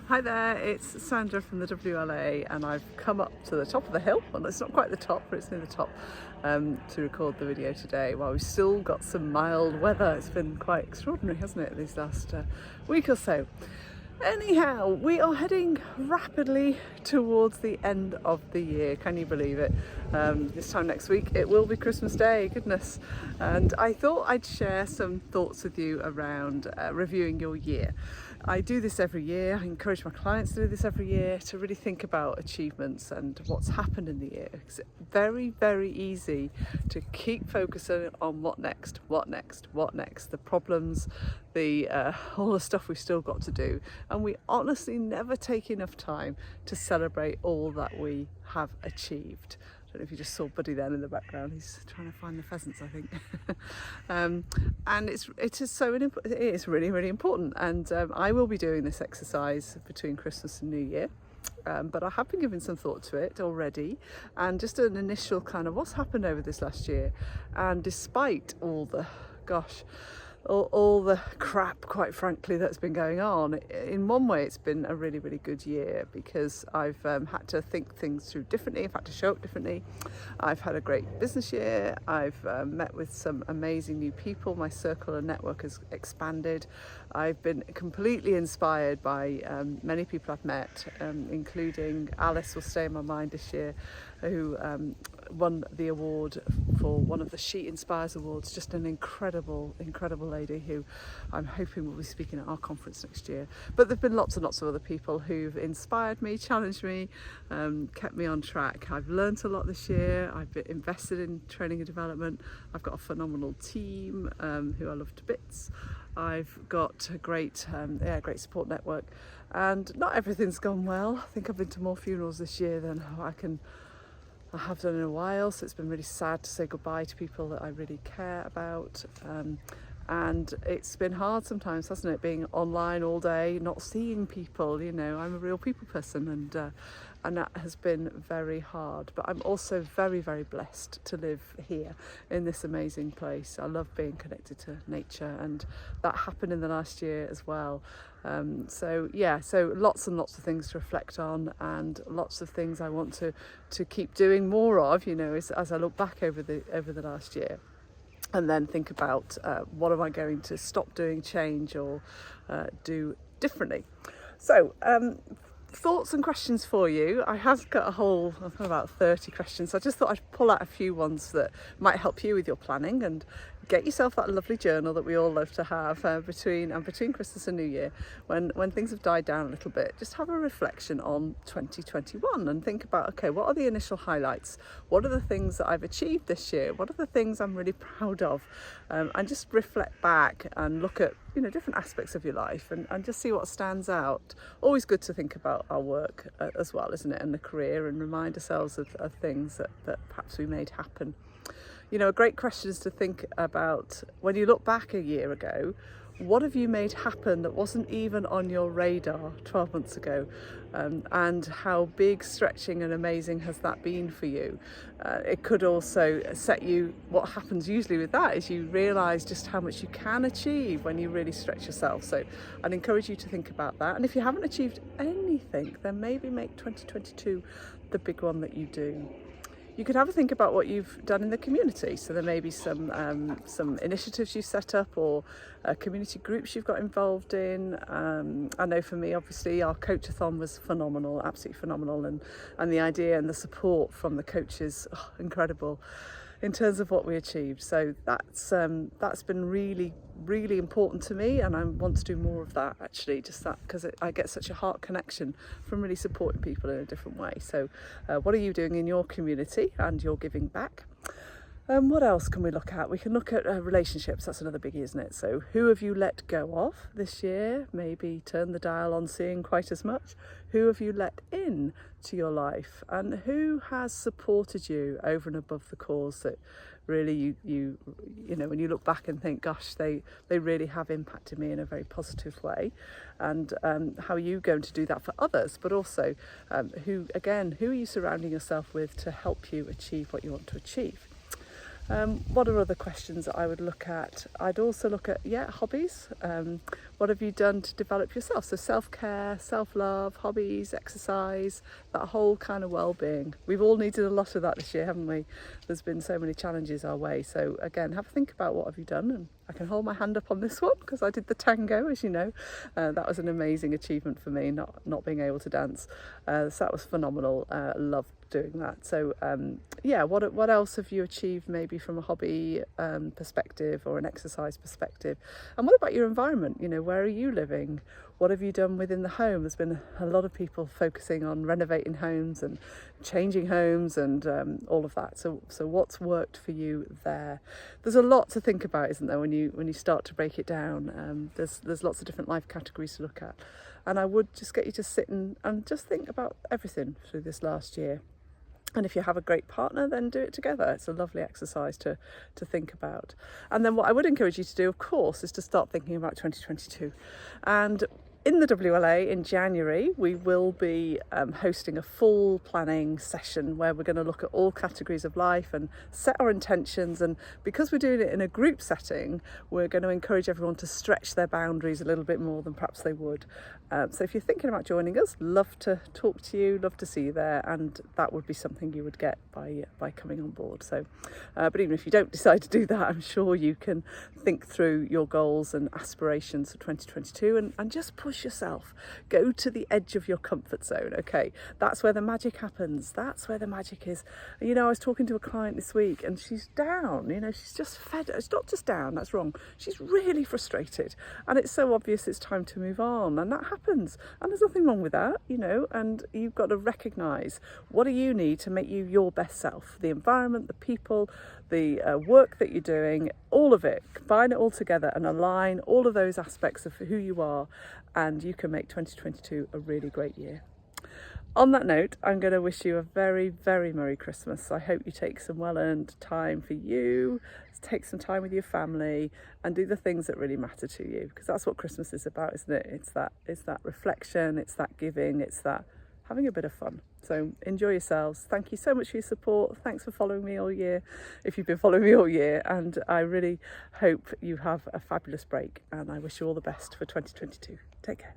Hi there, it's Sandra from the WLA, and I've come up to the top of the hill. Well, it's not quite the top, but it's near the top, to record the video today while we've still got some mild weather. It's been quite extraordinary, hasn't it, these last week or so. Anyhow, we are heading rapidly towards the end of the year. Can you believe it? This time next week it will be Christmas Day, goodness. And I thought I'd share some thoughts with you around reviewing your year. I do this every year. I encourage my clients to do this every year, to really think about achievements and what's happened in the year. It's very, very easy to keep focusing on what next, the problems, all the stuff we've still got to do. And we honestly never take enough time to celebrate all that we have achieved. I don't know if you just saw Buddy then in the background. He's trying to find the pheasants, I think. And it is really, really important. And I will be doing this exercise between Christmas and New Year. But I have been giving some thought to it already, and just an initial kind of what's happened over this last year. And despite all the, all the crap, quite frankly, that's been going on, in one way it's been a really, really good year, because I've had to think things through differently. I've had to show up differently. I've had a great business year. I've met with some amazing new people. My circle and network has expanded. I've been completely inspired by many people I've met, including Alice will stay in my mind this year, who won the award for one of the She Inspires Awards. Just an incredible lady who I'm hoping will be speaking at our conference next year. But there've been lots and lots of other people who've inspired me, challenged me, kept me on track. I've learnt a lot this year. I've been invested in training and development. I've got a phenomenal team who I love to bits. I've got a great support network, and not everything's gone well. I think I've been to more funerals this year than I have done in a while, so it's been really sad to say goodbye to people that I really care about. And it's been hard sometimes, hasn't it, being online all day, not seeing people. You know, I'm a real people person, and that has been very hard. But I'm also very, very blessed to live here in this amazing place. I love being connected to nature, and that happened in the last year as well. So lots and lots of things to reflect on, and lots of things I want to keep doing more of, you know, as I look back over the last year. And then think about what am I going to stop doing, change, or do differently. So thoughts and questions for you. I have got I've got about 30 questions. So I just thought I'd pull out a few ones that might help you with your planning, and get yourself that lovely journal that we all love to have between Christmas and New Year. When things have died down a little bit, just have a reflection on 2021 and think about, okay, what are the initial highlights? What are the things that I've achieved this year? What are the things I'm really proud of? And just reflect back and look at, you know, different aspects of your life, and just see what stands out. Always good to think about our work as well, isn't it, and the career, and remind ourselves of things that perhaps we made happen. You know, a great question is to think about, when you look back a year ago, what have you made happen that wasn't even on your radar 12 months ago? And how big, stretching and amazing has that been for you? It could also set you, what happens usually with that is you realise just how much you can achieve when you really stretch yourself. So I'd encourage you to think about that. And if you haven't achieved anything, then maybe make 2022 the big one that you do. You could have a think about what you've done in the community. So there may be some initiatives you've set up, or community groups you've got involved in. I know for me, obviously, our coachathon was phenomenal, absolutely phenomenal, and the idea and the support from the coaches, incredible in terms of what we achieved. So that's been really, really important to me, and I want to do more of that, actually, just that, because I get such a heart connection from really supporting people in a different way. So what are you doing in your community and you're giving back? What else can we look at? We can look at relationships. That's another biggie, isn't it? So who have you let go of this year? Maybe turn the dial on seeing quite as much. Who have you let in to your life? And who has supported you over and above the cause that really you know, when you look back and think, gosh, they really have impacted me in a very positive way? And how are you going to do that for others? But also, who are you surrounding yourself with to help you achieve what you want to achieve? What are other questions that I would look at? I'd also look at, hobbies. What have you done to develop yourself? So self-care, self-love, hobbies, exercise, that whole kind of well-being. We've all needed a lot of that this year, haven't we? There's been so many challenges our way. So again, have a think about what have you done. And I can hold my hand up on this one because I did the tango, as you know. That was an amazing achievement for me, not being able to dance. So that was phenomenal. Loved doing that. So what else have you achieved, maybe from a hobby perspective or an exercise perspective? And what about your environment? Where are you living? What have you done within the home? There's been a lot of people focusing on renovating homes and changing homes and all of that. So what's worked for you there? There's a lot to think about, isn't there, when you start to break it down? There's lots of different life categories to look at. And I would just get you to sit and just think about everything through this last year. And if you have a great partner, then do it together. It's a lovely exercise to think about. And then what I would encourage you to do, of course, is to start thinking about 2022. And in the WLA in January, we will be hosting a full planning session where we're going to look at all categories of life and set our intentions. And because we're doing it in a group setting, we're going to encourage everyone to stretch their boundaries a little bit more than perhaps they would. So if you're thinking about joining us, love to talk to you, love to see you there, and that would be something you would get by coming on board. So, but even if you don't decide to do that, I'm sure you can think through your goals and aspirations for 2022 and just push yourself. Go to the edge of your comfort zone. Okay, that's where the magic happens. That's where the magic is. I was talking to a client this week and she's down. She's just fed. It's not just down, that's wrong. She's really frustrated, and it's so obvious it's time to move on, and that happens, and there's nothing wrong with that, and you've got to recognize what do you need to make you your best self. The environment, the people, the work that you're doing, all of it, combine it all together and align all of those aspects of who you are, and you can make 2022 a really great year. On that note, I'm going to wish you a very, very Merry Christmas. I hope you take some well-earned time for you, take some time with your family, and do the things that really matter to you, because that's what Christmas is about, isn't it? It's that reflection, it's that giving, it's that having a bit of fun. So enjoy yourselves. Thank you so much for your support. Thanks for following me all year, if you've been following me all year, and I really hope you have a fabulous break, and I wish you all the best for 2022. Take care.